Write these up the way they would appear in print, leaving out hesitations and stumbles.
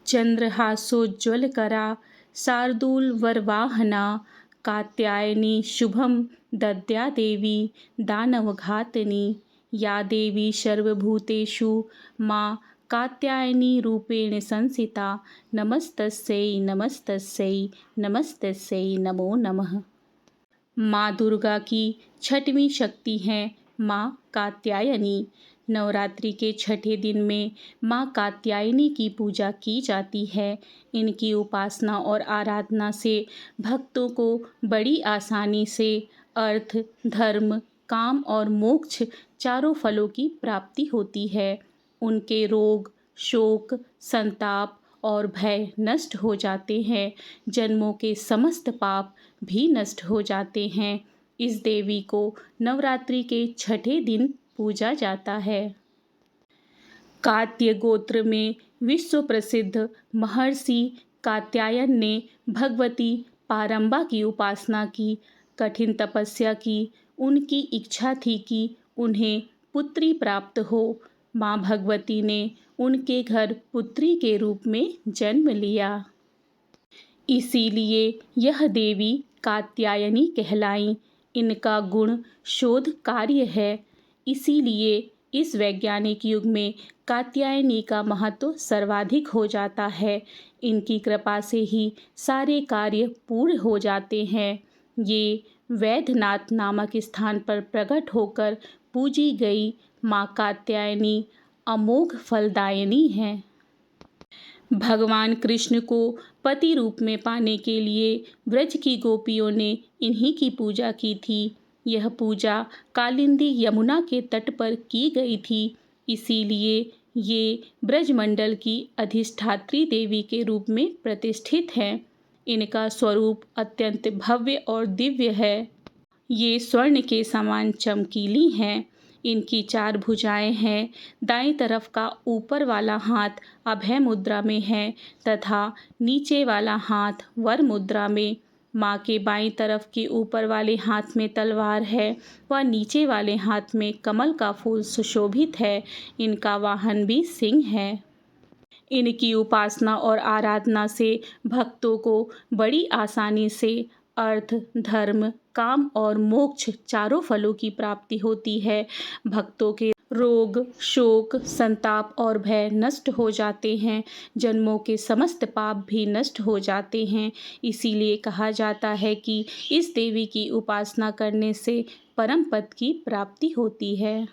चंद्रहासोज्ज्वलकरा शार्दूलवरवाहना कात्यायनी शुभम दद्या देवी दानवघातिनी। या देवी सर्वभूतेषु मां कात्यायनी रूपेण संस्थिता। नमस्तस्यै नमस्तस्यै नमस्तस्यै नमो नमः। माँ दुर्गा की छठवीं शक्ति है माँ कात्यायनी। नवरात्रि के छठे दिन में माँ कात्यायनी की पूजा की जाती है। इनकी उपासना और आराधना से भक्तों को बड़ी आसानी से अर्थ, धर्म, काम और मोक्ष चारों फलों की प्राप्ति होती है। उनके रोग, शोक, संताप और भय नष्ट हो जाते हैं। जन्मों के समस्त पाप भी नष्ट हो जाते हैं। इस देवी को नवरात्रि के छठे दिन पूजा जाता है। कात्य गोत्र में विश्व प्रसिद्ध महर्षि कात्यायन ने भगवती पारंबा की उपासना की, कठिन तपस्या की। उनकी इच्छा थी कि उन्हें पुत्री प्राप्त हो। माँ भगवती ने उनके घर पुत्री के रूप में जन्म लिया। इसीलिए यह देवी कात्यायनी कहलाईं। इनका गुण शोध कार्य है। इसीलिए इस वैज्ञानिक युग में कात्यायनी का महत्व सर्वाधिक हो जाता है। इनकी कृपा से ही सारे कार्य पूर्ण हो जाते हैं। ये वैद्यनाथ नामक स्थान पर प्रकट होकर पूजी गई माँ कात्यायनी अमोघ फलदायिनी है। भगवान कृष्ण को पति रूप में पाने के लिए ब्रज की गोपियों ने इन्हीं की पूजा की थी। यह पूजा कालिंदी यमुना के तट पर की गई थी। इसीलिए ये ब्रजमंडल की अधिष्ठात्री देवी के रूप में प्रतिष्ठित हैं। इनका स्वरूप अत्यंत भव्य और दिव्य है। ये स्वर्ण के समान चमकीली हैं। इनकी 4 भुजाएं हैं। दाईं तरफ का ऊपर वाला हाथ अभय मुद्रा में है तथा नीचे वाला हाथ वर मुद्रा में। माँ के बाईं तरफ के ऊपर वाले हाथ में तलवार है व नीचे वाले हाथ में कमल का फूल सुशोभित है। इनका वाहन भी सिंह है। इनकी उपासना और आराधना से भक्तों को बड़ी आसानी से अर्थ, धर्म, काम और मोक्ष चारों फलों की प्राप्ति होती है। भक्तों के रोग, शोक, संताप और भय नष्ट हो जाते हैं। जन्मों के समस्त पाप भी नष्ट हो जाते हैं। इसीलिए कहा जाता है कि इस देवी की उपासना करने से परम पद की प्राप्ति होती है।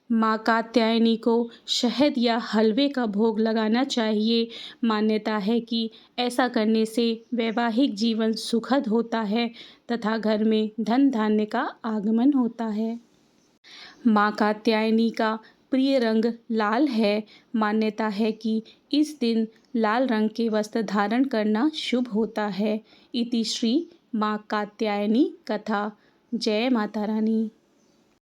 माँ कात्यायनी को शहद या हलवे का भोग लगाना चाहिए। मान्यता है कि ऐसा करने से वैवाहिक जीवन सुखद होता है तथा घर में धन धान्य का आगमन होता है। माँ कात्यायनी का प्रिय रंग लाल है। मान्यता है कि इस दिन लाल रंग के वस्त्र धारण करना शुभ होता है। इति श्री माँ कात्यायनी कथा। जय माता रानी।